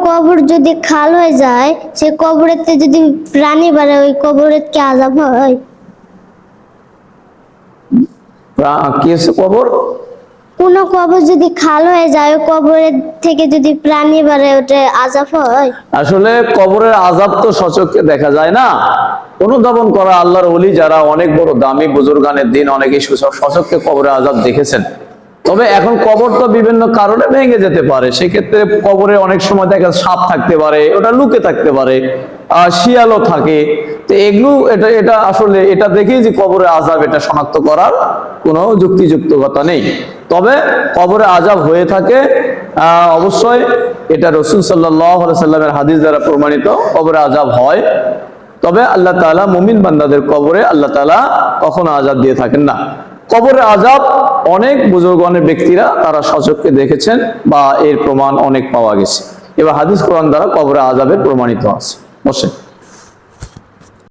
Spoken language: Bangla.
কবর যদি খাল হয়ে যায়, সে কবরেতে যদি প্রাণী বাড়ে, ওই কবরের কি আযাব হয়? কি আছে কবর? কোন কবর যদি খাল হয়ে যায়, ওই কবরের থেকে যদি প্রাণী বাড়ে, ওটা আযাব হয়? আসলে কবরের আযাব তো সচক্ষে দেখা যায় না। অনুধাবন করা আল্লাহর ওলি যারা অনেক বড় দামি বুজুর্গানের দিন অনেকে সচক্ষে কবরের আযাব দেখেছেন। তবে এখন কবর তো বিভিন্ন কারণে ভেঙে যেতে পারে, সেক্ষেত্রে কবরে অনেক সময় দেখা সাপ থাকতে পারে, ওটা লুকে থাকতে পারে, শিয়ালও থাকে। তো এগুলো এটা আসলে এটা দেখেই যে কবরে আযাব এটা শনাক্ত করার কোনো যুক্তিযুক্ততা নেই। তবে কবরে আযাব হয়ে থাকে অবশ্যই, এটা রাসূল সাল্লাল্লাহু আলাইহি সাল্লামের হাদিস দ্বারা প্রমাণিত, কবরে আযাব হয়। তবে আল্লাহ তাআলা মুমিন বান্দাদের কবরে আল্লাহ তাআলা কখনো আযাব দিয়ে থাকেন না। কবরের আযাব অনেক বুজুর্গনের ব্যক্তিরা তারা সচক্ষে দেখেছেন বা এর প্রমাণ অনেক পাওয়া গেছে। এবার হাদিস কোরআন দ্বারা কবরের আযাবের প্রমাণিত আছে। বসে